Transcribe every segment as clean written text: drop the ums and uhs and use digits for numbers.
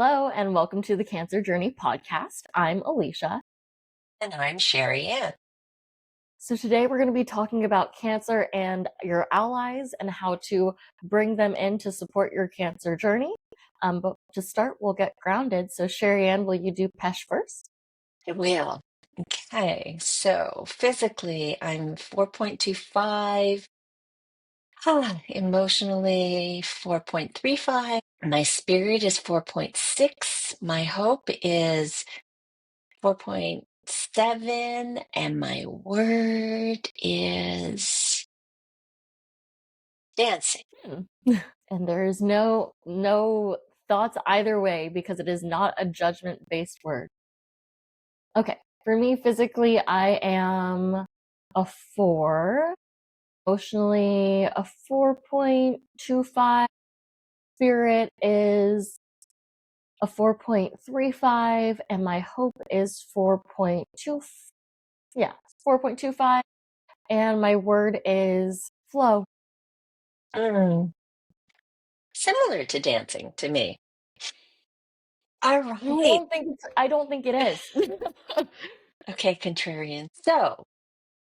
Hello, and welcome to the Cancer Journey podcast. I'm Alicia. And I'm Sherry Ann. So, today we're going to be talking about cancer and your allies and how to bring them in to support your cancer journey. But to start, we'll get grounded. So, Sherry Ann, will you do Pesh first? I will. Okay, so physically, I'm 4.25. Emotionally, 4.35. My spirit is 4.6. My hope is 4.7. And my word is dancing. And there is no thoughts either way because it is not a judgment-based word. Okay, for me, physically, I am a 4. Emotionally, a 4.25. Spirit is a 4.35, and my hope is 4.2. Yeah, 4.25, and my word is flow. Mm, Similar to dancing to me. All right. I don't think it is. Okay, contrarian. So,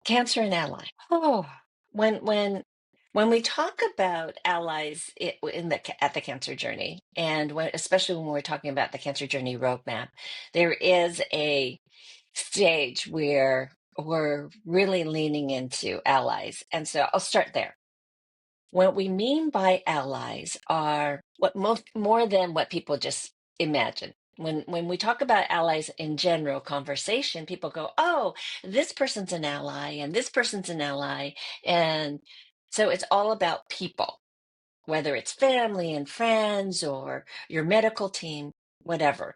Cancer and ally. Oh, when when when we talk about allies at the cancer journey, and especially when we're talking about the cancer journey roadmap, there is a stage where we're really leaning into allies, and so I'll start there. What we mean by allies are what most more than what people just imagine. When we talk about allies in general conversation, people go, "Oh, this person's an ally and this person's an ally." And so it's all about people, whether it's family and friends or your medical team, whatever.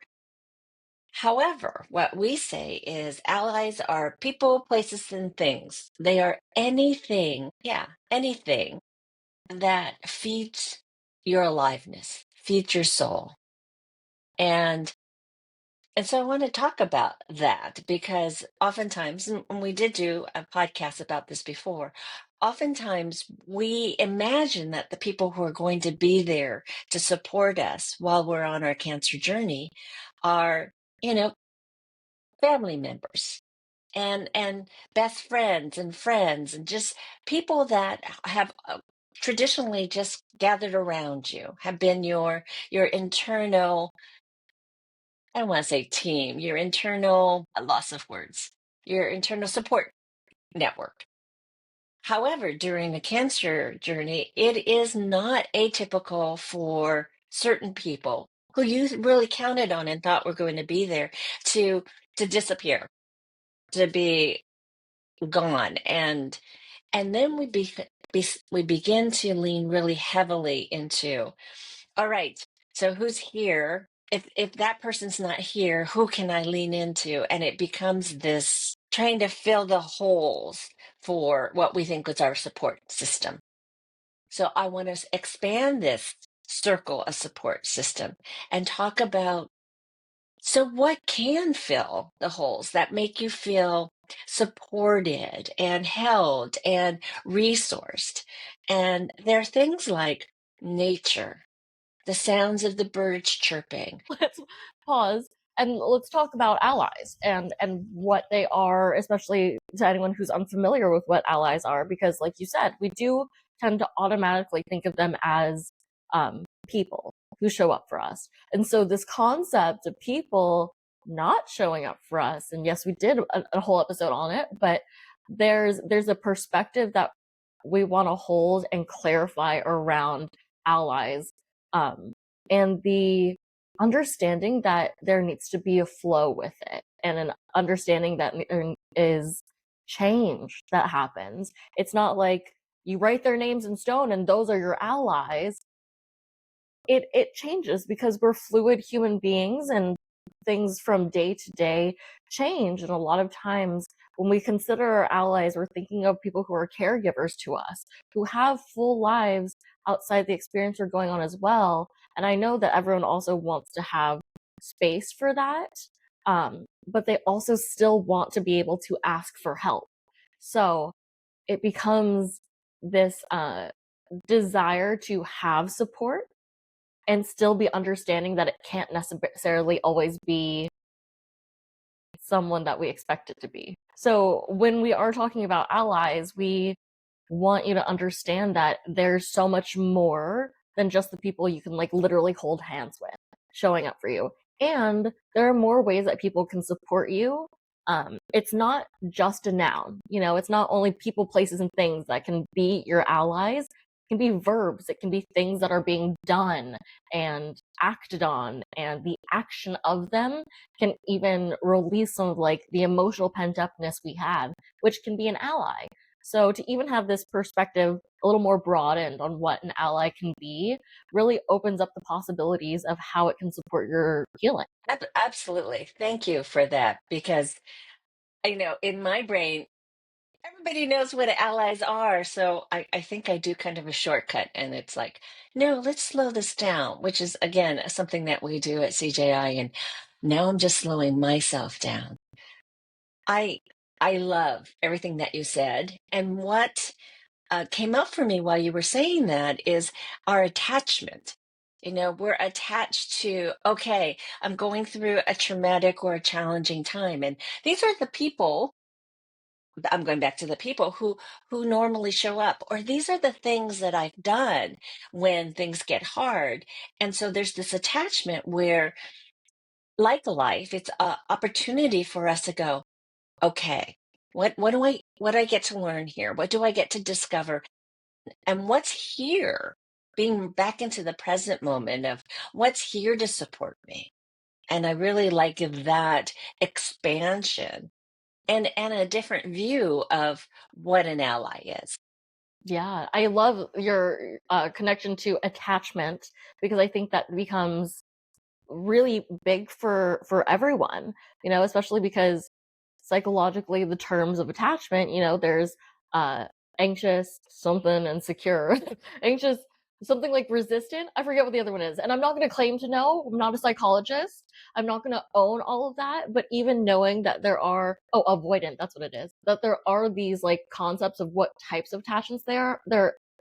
However, what we say is allies are people, places, and things. They are anything, yeah, anything that feeds your aliveness, feeds your soul. And and so I want to talk about that because oftentimes, and we did do a podcast about this before, oftentimes we imagine that the people who are going to be there to support us while we're on our cancer journey are, you know, family members and best friends and just people that have traditionally just gathered around you, have been your internal, I don't want to say team, your internal, a loss of words, your internal support network. However, during a cancer journey, it is not atypical for certain people who you really counted on and thought were going to be there to disappear, to be gone. And then we begin to lean really heavily into, all right, so who's here? If that person's not here, who can I lean into? And it becomes this trying to fill the holes for what we think is our support system. So I want to expand this circle of support system and talk about, so what can fill the holes that make you feel supported and held and resourced? And there are things like nature, the sounds of the birds chirping. Let's pause and let's talk about allies and what they are, especially to anyone who's unfamiliar with what allies are, because like you said, we do tend to automatically think of them as people who show up for us. And so this concept of people not showing up for us, and yes, we did a whole episode on it, but there's a perspective that we want to hold and clarify around allies, and the understanding that there needs to be a flow with it, and an understanding that there is change that happens. It's not like you write their names in stone and those are your allies. It changes because we're fluid human beings, and things from day to day change. And a lot of times when we consider our allies, we're thinking of people who are caregivers to us, who have full lives outside the experience we're going on as well. And I know that everyone also wants to have space for that, but they also still want to be able to ask for help. So it becomes this desire to have support and still be understanding that it can't necessarily always be someone that we expect it to be. So when we are talking about allies, we want you to understand that there's so much more than just the people you can like literally hold hands with showing up for you. And there are more ways that people can support you. It's not just a noun, it's not only people, places, and things that can be your allies. It can be verbs, it can be things that are being done and acted on, and the action of them can even release some of like the emotional pent upness we have, which can be an ally. So to even have this perspective a little more broadened on what an ally can be really opens up the possibilities of how it can support your healing. Absolutely. Thank you for that because I know in my brain, everybody knows what allies are. So I think I do kind of a shortcut. And it's like, no, let's slow this down, which is, again, something that we do at CJI. And now I'm just slowing myself down. I I love everything that you said. And what came up for me while you were saying that is our attachment. We're attached to, okay, I'm going through a traumatic or a challenging time. And these are the people, I'm going back to the people who normally show up, or these are the things that I've done when things get hard. And so there's this attachment where, like life, it's an opportunity for us to go, okay, what do I get to learn here? What do I get to discover? And what's here? Being back into the present moment of what's here to support me. And I really like that expansion and a different view of what an ally is. Yeah, I love your connection to attachment because I think that becomes really big for everyone, especially because psychologically the terms of attachment, there's uh anxious something and secure. Anxious something like resistant, I forget what the other one is, and I'm not going to claim to know. I'm not a psychologist. I'm not going to own all of that, but even knowing that there are, oh, avoidant, that's what it is, that there are these like concepts of what types of attachments there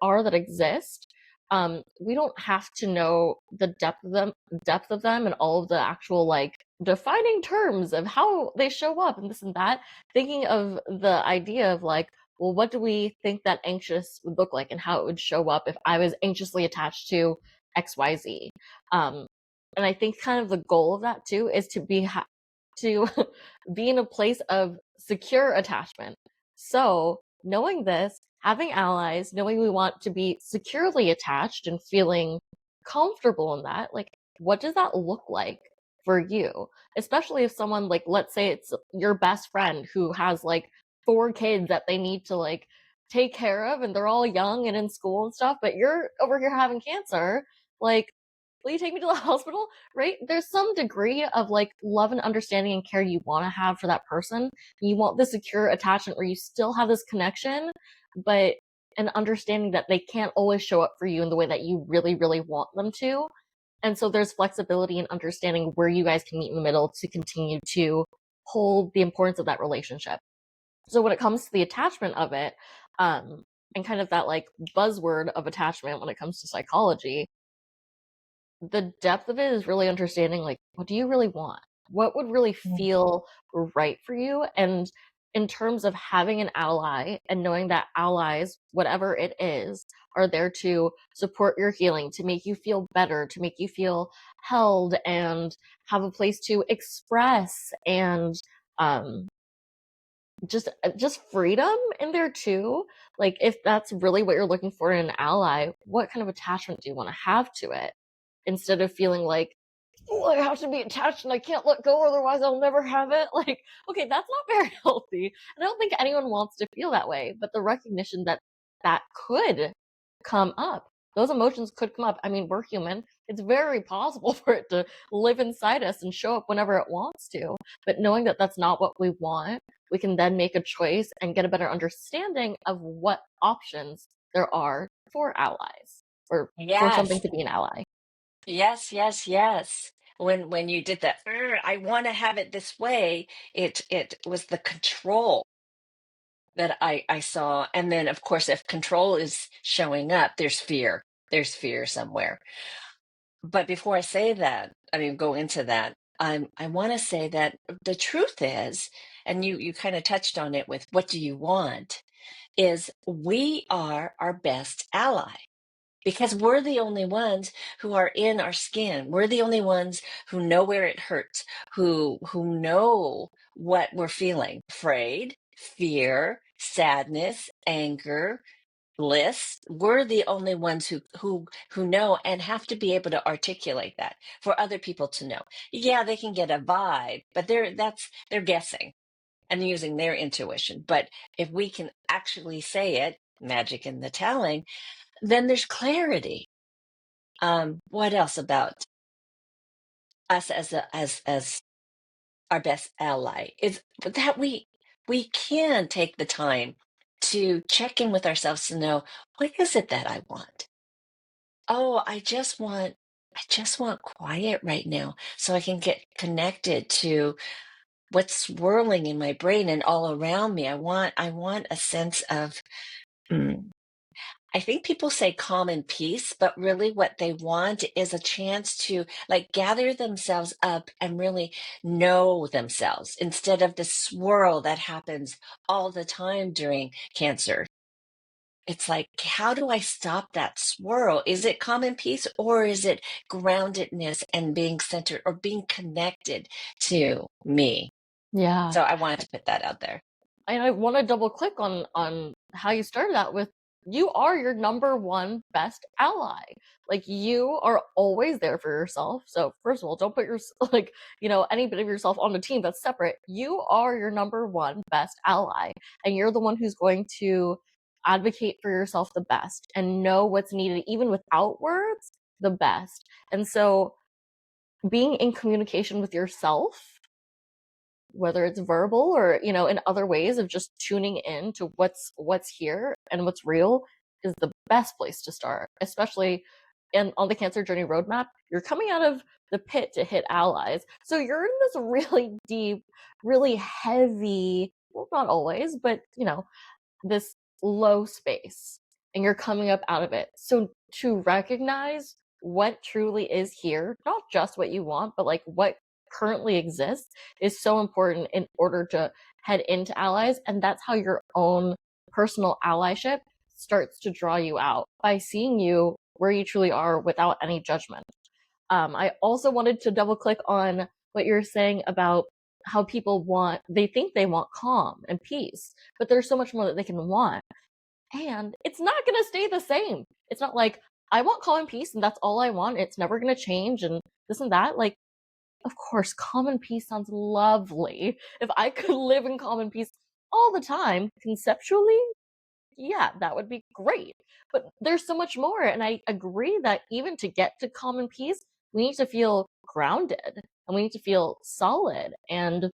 are that exist. We don't have to know the depth of them and all of the actual like defining terms of how they show up and this and that. Thinking of the idea of like, well, what do we think that anxious would look like and how it would show up if I was anxiously attached to XYZ. Um, and I think kind of the goal of that too is to be in a place of secure attachment. So knowing this, having allies, knowing we want to be securely attached and feeling comfortable in that, like, what does that look like for you? Especially if someone, like, let's say it's your best friend who has like 4 kids that they need to like take care of and they're all young and in school and stuff, but you're over here having cancer. Like, will you take me to the hospital? Right? There's some degree of like love and understanding and care you want to have for that person. You want the secure attachment where you still have this connection, but an understanding that they can't always show up for you in the way that you really, really want them to. And so there's flexibility and understanding where you guys can meet in the middle to continue to hold the importance of that relationship. So when it comes to the attachment of it, and kind of that like buzzword of attachment when it comes to psychology, the depth of it is really understanding like, what do you really want? What would really Mm. feel right for you? And in terms of having an ally and knowing that allies, whatever it is, are there to support your healing, to make you feel better, to make you feel held and have a place to express and um just freedom in there too. Like if that's really what you're looking for in an ally, what kind of attachment do you want to have to it? Instead of feeling like, oh, I have to be attached and I can't let go, otherwise I'll never have it. Like, okay, that's not very healthy. And I don't think anyone wants to feel that way. But the recognition that that could come up, those emotions could come up. I mean, we're human. It's very possible for it to live inside us and show up whenever it wants to. But knowing that that's not what we want, we can then make a choice and get a better understanding of what options there are for allies or for something Yes, to be an ally. yes, yes, yes. When you did that, I want to have it this way. It was the control that I saw, and then of course, if control is showing up, there's fear. There's fear somewhere. But before I say that, I mean, go into that, I want to say that the truth is, and you kind of touched on it with what do you want, is we are our best ally because we're the only ones who are in our skin. We're the only ones who know where it hurts, who know what we're feeling: afraid, fear, sadness, anger, bliss. We're the only ones who know and have to be able to articulate that for other people to know. Yeah, they can get a vibe, but they're guessing and using their intuition. But if we can actually say it, magic in the telling, then there's clarity. What else about us as our best ally is that we can take the time to check in with ourselves to know, what is it that I want? Oh, I just want quiet right now so I can get connected to what's swirling in my brain and all around me. I want a sense of mm, I think people say calm and peace, but really what they want is a chance to like gather themselves up and really know themselves instead of the swirl that happens all the time during cancer. It's like, how do I stop that swirl? Is it calm and peace, or is it groundedness and being centered or being connected to me? Yeah. So I wanted to put that out there. And I want to double click on how you started that with, you are your number one best ally. Like, you are always there for yourself. So first of all, don't put your like, any bit of yourself on the team that's separate. You are your number one best ally, and you're the one who's going to advocate for yourself the best and know what's needed even without words the best. And so being in communication with yourself, whether it's verbal or in other ways of just tuning in to what's here and what's real, is the best place to start, especially on the cancer journey roadmap. You're coming out of the pit to hit allies, so you're in this really deep, really heavy, well, not always, but this low space, and you're coming up out of it. So to recognize what truly is here, not just what you want, but like what currently exists, is so important in order to head into allies. And that's how your own personal allyship starts to draw you out, by seeing you where you truly are without any judgment. I also wanted to double click on what you're saying about how they think they want calm and peace, but there's so much more that they can want. And it's not going to stay the same. It's not like, I want calm and peace and that's all I want. It's never going to change and this and that. Like, of course, calm and peace sounds lovely. If I could live in calm and peace all the time, conceptually, yeah, that would be great. But there's so much more. And I agree that even to get to calm and peace, we need to feel grounded and we need to feel solid and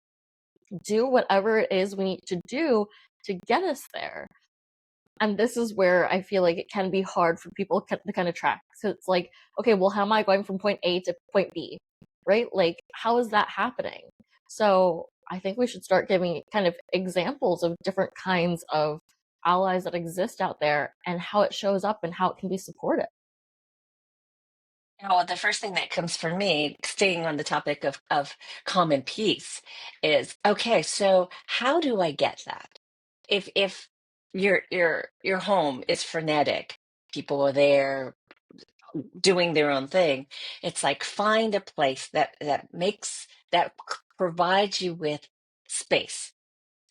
do whatever it is we need to do to get us there. And this is where I feel like it can be hard for people to kind of track. So it's like, okay, well, how am I going from point A to point B? Right? Like, how is that happening? So I think we should start giving kind of examples of different kinds of allies that exist out there and how it shows up and how it can be supported. Oh, the first thing that comes for me, staying on the topic of common peace, is okay, so how do I get that? If your home is frenetic, people are there doing their own thing, it's like find a place that provides you with space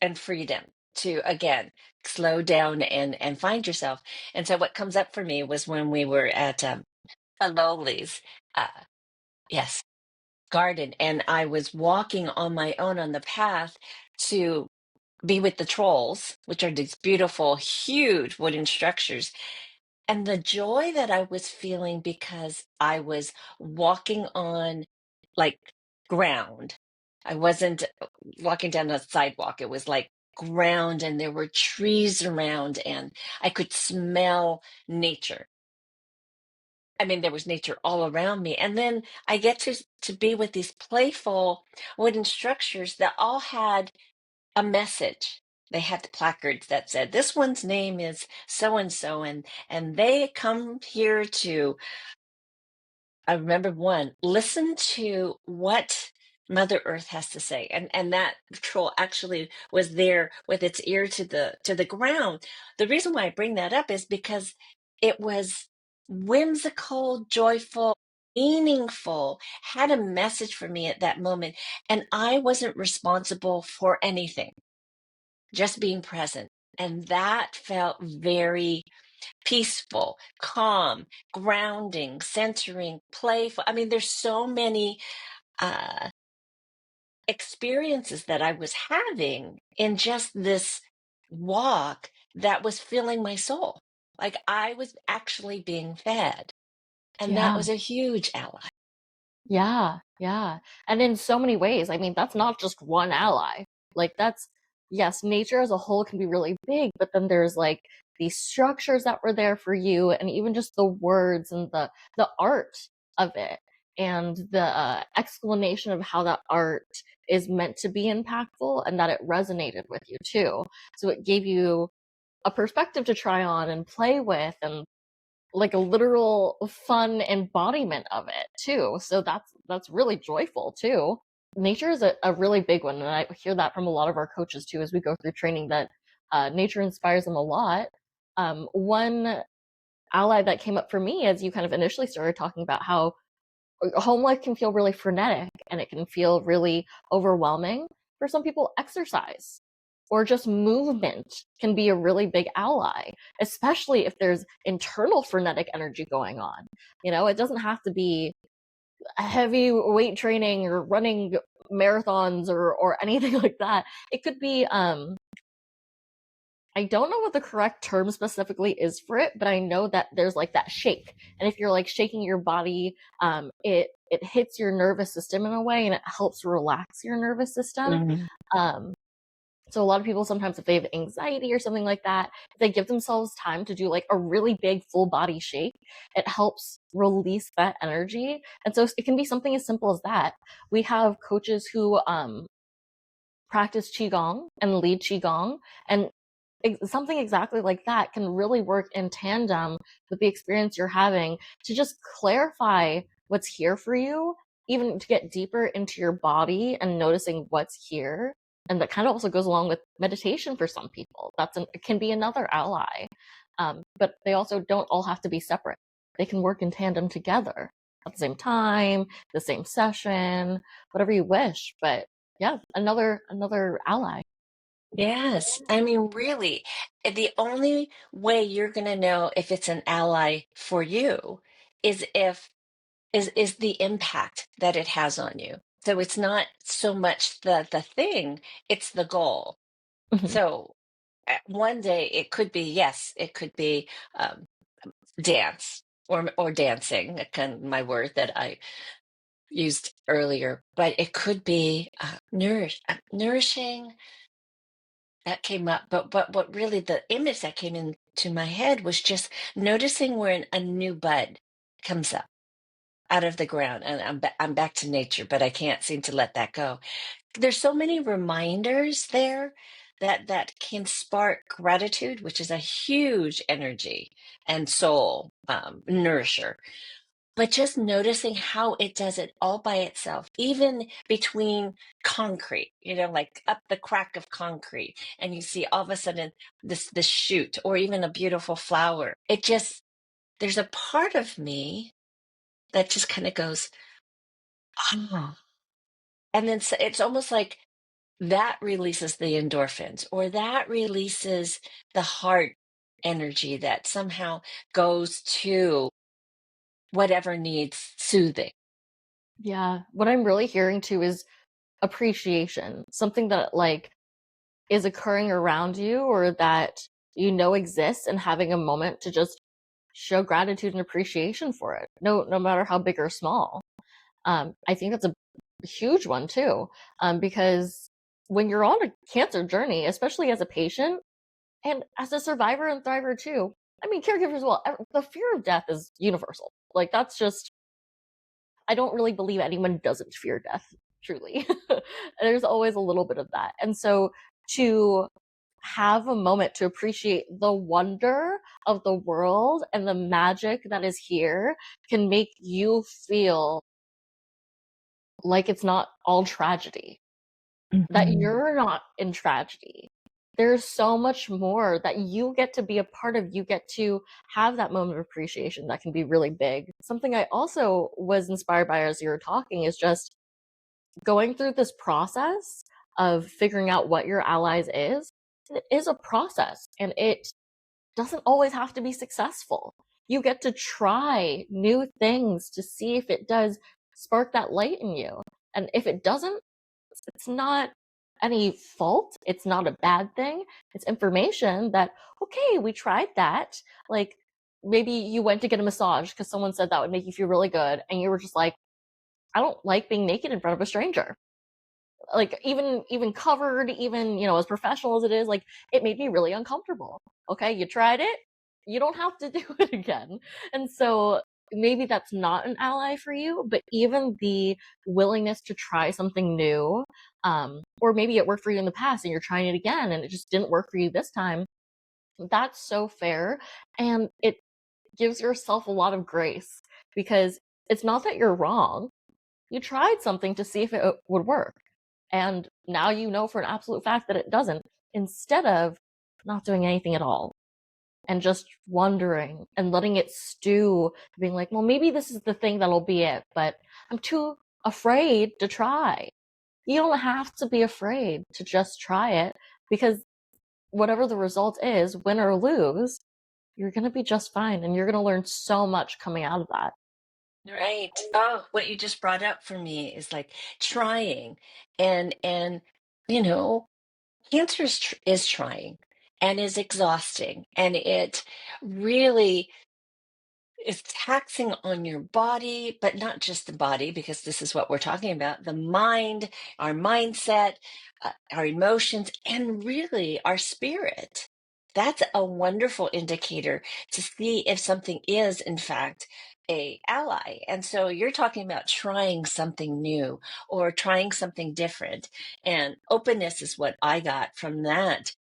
and freedom to again slow down and find yourself. And so what comes up for me was when we were at Lowly's. Yes, garden. And I was walking on my own on the path to be with the trolls, which are these beautiful, huge wooden structures. And the joy that I was feeling because I was walking on like ground. I wasn't walking down a sidewalk. It was like ground, and there were trees around, and I could smell nature. I mean, there was nature all around me. And then I get to be with these playful wooden structures that all had a message. They had the placards that said, "This one's name is so and so, and they come here to I remember one, listen to what Mother Earth has to say. And that troll actually was there with its ear to the ground. The reason why I bring that up is because it was whimsical, joyful, meaningful, had a message for me at that moment. And I wasn't responsible for anything, just being present. And that felt very peaceful, calm, grounding, centering, playful. I mean, there's so many uh, experiences that I was having in just this walk that was filling my soul. Like I was actually being fed. And that Yeah. was a huge ally. Yeah, yeah. And in so many ways, I mean, that's not just one ally. Like, that's, yes, nature as a whole can be really big, but then there's like these structures that were there for you, and even just the words and the art of it, and the explanation of how that art is meant to be impactful and that it resonated with you too. So it gave you a perspective to try on and play with, and like a literal fun embodiment of it too. So that's really joyful too. Nature is a really big one, and I hear that from a lot of our coaches too as we go through training, that nature inspires them a lot. One ally that came up for me as you kind of initially started talking about how home life can feel really frenetic and it can feel really overwhelming. For some people, exercise or just movement can be a really big ally, especially if there's internal frenetic energy going on. You know, it doesn't have to be heavy weight training or running marathons or anything like that. It could be I don't know what the correct term specifically is for it, but I know that there's like that shake. And if you're like shaking your body, it hits your nervous system in a way and it helps relax your nervous system. Mhm. Um, so a lot of people sometimes, if they have anxiety or something like that, if they give themselves time to do like a really big full body shake, it helps release that energy. And so it can be something as simple as that. We have coaches who practice qigong and lead qigong, and something exactly like that can really work in tandem with the experience you're having to just clarify what's here for you, even to get deeper into your body and noticing what's here. And that kind of also goes along with meditation for some people. It can be another ally. But they also don't all have to be separate. They can work in tandem together at the same time, the same session, whatever you wish. But yeah, another ally. Yes. I mean, really, the only way you're going to know if it's an ally for you is if is the impact that it has on you. So it's not so much the thing, it's the goal. Mhm. So one day it could be, yes, it could be um, dance or dancing, my word that I used earlier, but it could be nourishing. That came up, but what really the image that came into my head was just noticing when a new bud comes up out of the ground, and I'm back to nature, but I can't seem to let that go. There's so many reminders there that can spark gratitude, which is a huge energy and soul nourisher. But just noticing how it does it all by itself, even between concrete, like up the crack of concrete, and you see all of a sudden this shoot or even a beautiful flower. It just there's a part of me that just kind of goes, ah. And then it's almost like that releases the endorphins or that releases the heart energy that somehow goes to whatever needs soothing. Yeah, what I'm really hearing too is appreciation, something that like is occurring around you or that you know exists, and having a moment to just show gratitude and appreciation for it, no matter how big or small. I think that's a huge one too, because when you're on a cancer journey, especially as a patient and as a survivor and thriver too, I mean caregivers as well, the fear of death is universal. Like that's just, I don't really believe anyone doesn't fear death, truly. There's always a little bit of that. And so to have a moment to appreciate the wonder of the world and the magic that is here can make you feel like it's not all tragedy, that Mhm. you're not in tragedy. There's so much more that you get to be a part of. You get to have that moment of appreciation that can be really big. Something I also was inspired by as you were talking is just going through this process of figuring out what your allies is. It is a process and it doesn't always have to be successful. You get to try new things to see if it does spark that light in you. And if it doesn't, it's not any fault. It's not a bad thing. It's information that, okay, we tried that. Like maybe you went to get a massage because someone said that would make you feel really good. And you were just like, I don't like being naked in front of a stranger. Like even covered, even, as professional as it is, like it made me really uncomfortable. Okay, you tried it. You don't have to do it again. And so maybe that's not an ally for you, but even the willingness to try something new, or maybe it worked for you in the past and you're trying it again and it just didn't work for you this time, that's so fair. And it gives yourself a lot of grace because it's not that you're wrong. You tried something to see if it would work. And now you know for an absolute fact that it doesn't, instead of not doing anything at all and just wondering and letting it stew, being like, well, maybe this is the thing that'll be it, but I'm too afraid to try. You don't have to be afraid to just try it because whatever the result is, win or lose, you're going to be just fine and you're going to learn so much coming out of that. Right. Oh, what you just brought up for me is like trying and you know, cancer is trying and is exhausting, and it really is taxing on your body, but not just the body, because this is what we're talking about: the mind, our mindset, our emotions, and really our spirit. That's a wonderful indicator to see if something is, in fact, a ally. And so you're talking about trying something new or trying something different. And openness is what I got from that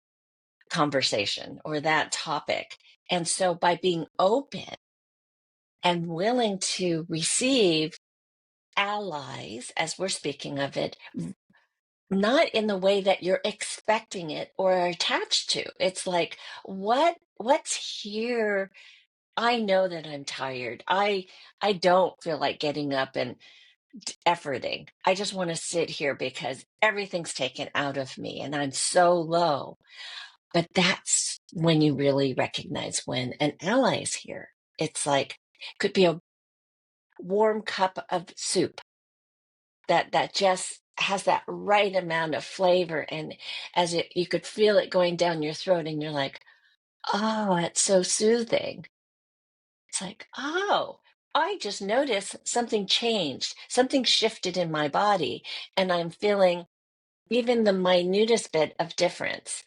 conversation or that topic. And so by being open and willing to receive allies, as we're speaking of it, not in the way that you're expecting it or are attached to. It's like, what's here? I know that I'm tired. I don't feel like getting up and efforting. I just want to sit here because everything's taken out of me and I'm so low. But that's when you really recognize when an ally is here. It's like, could be a warm cup of soup that just has that right amount of flavor, and as it you could feel it going down your throat and you're like, oh, it's so soothing. It's like, oh, I just noticed something changed, something shifted in my body, and I'm feeling even the minutest bit of difference.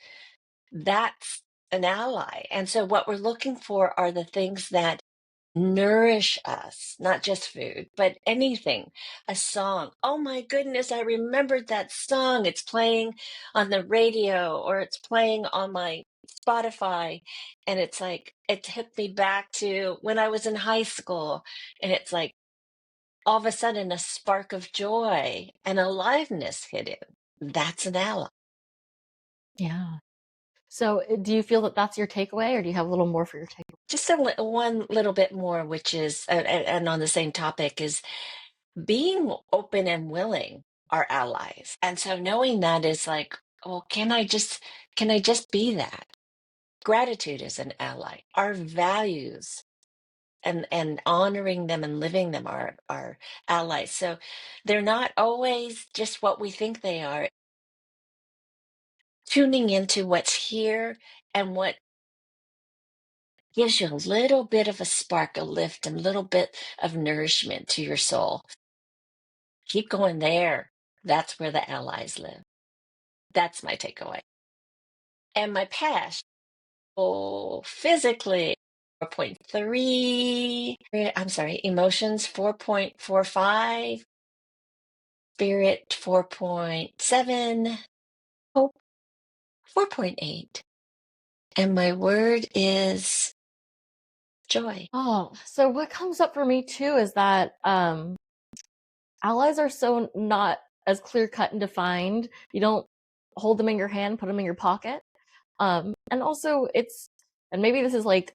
That's an ally. And so what we're looking for are the things that nourish us, not just food, but anything. A song. Oh my goodness, I remembered that song. It's playing on the radio or it's playing on my Spotify. And it's like, it took me back to when I was in high school. And it's like all of a sudden a spark of joy and aliveness hit in. That's an ally. Yeah. So, do you feel that that's your takeaway, or do you have a little more for your takeaway? Just one little bit more, which is, and on the same topic, is being open and willing are allies. And so knowing that is like, well, can I just be that? Gratitude is an ally. Our values and honoring them and living them are allies. So they're not always just what we think they are. Tuning into what's here and what gives you a little bit of a spark, a lift, and a little bit of nourishment to your soul. Keep going there. That's where the allies live. That's my takeaway. And my past, oh, physically, 4.3. I'm sorry, emotions, 4.45. Spirit, 4.7. Hope, 4.8. And my word is joy. Oh, so what comes up for me too is that allies are so not as clear cut and defined. You don't hold them in your hand, put them in your pocket. And also and maybe this is like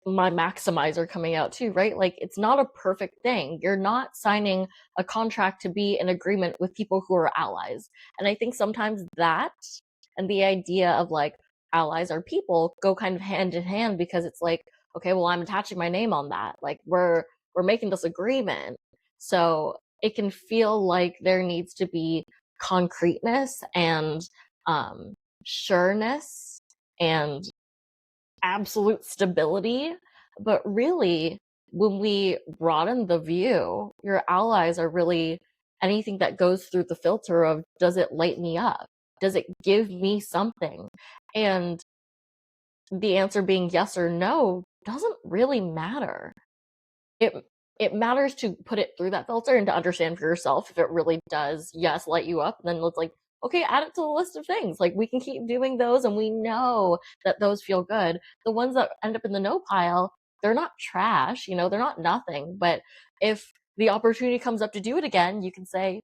my maximizer coming out too, right? Like it's not a perfect thing. You're not signing a contract to be in agreement with people who are allies. And I think sometimes that and the idea of like allies are people go kind of hand in hand because it's like, okay, well, I'm attaching my name on that. Like we're making this agreement. So it can feel like there needs to be concreteness and sureness and absolute stability. But really, when we broaden the view, your allies are really anything that goes through the filter of does it light me up? Does it give me something? And the answer being yes or no doesn't really matter. It it matters to put it through that filter and to understand for yourself if it really does, yes, light you up. Then it's like, okay, add it to the list of things. Like we can keep doing those, and we know that those feel good. The ones that end up in the no pile, they're not trash, they're not nothing. But if the opportunity comes up to do it again, you can say,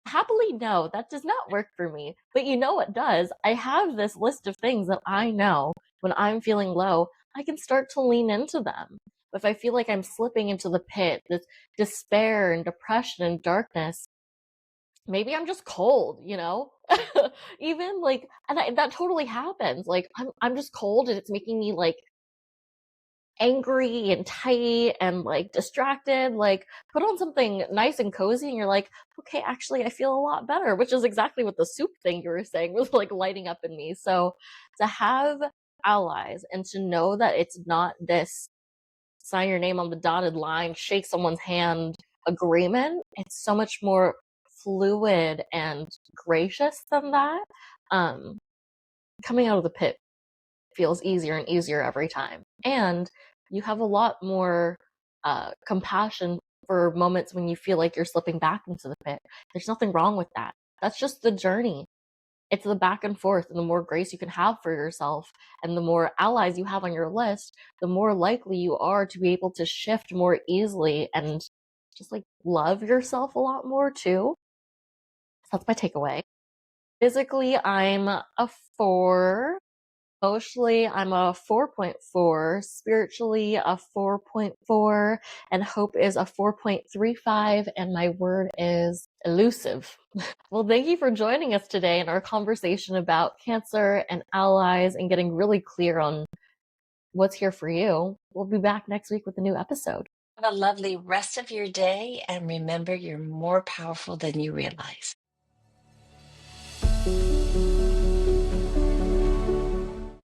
happily, no, that does not work for me. But you know what does? I have this list of things that I know when I'm feeling low, I can start to lean into them. But if I feel like I'm slipping into the pit, this despair and depression and darkness, maybe I'm just cold. Even like, and that totally happens. Like, I'm just cold and it's making me like angry and tight and like distracted. Like put on something nice and cozy and you're like, okay, actually I feel a lot better, which is exactly what the soup thing you were saying was like lighting up in me. So to have allies and to know that it's not this sign your name on the dotted line, shake someone's hand agreement, it's so much more fluid and gracious than that. um Coming out of the pit feels easier and easier every time. And you have a lot more compassion for moments when you feel like you're slipping back into the pit. There's nothing wrong with that. That's just the journey. It's the back and forth, and the more grace you can have for yourself and the more allies you have on your list, the more likely you are to be able to shift more easily and just like love yourself a lot more too. So that's my takeaway. Physically, I'm a 4. Emotionally, I'm a 4.4, spiritually a 4.4, and hope is a 4.35, and my word is elusive. Well, thank you for joining us today in our conversation about cancer and allies and getting really clear on what's here for you. We'll be back next week with a new episode. Have a lovely rest of your day, and remember, you're more powerful than you realize.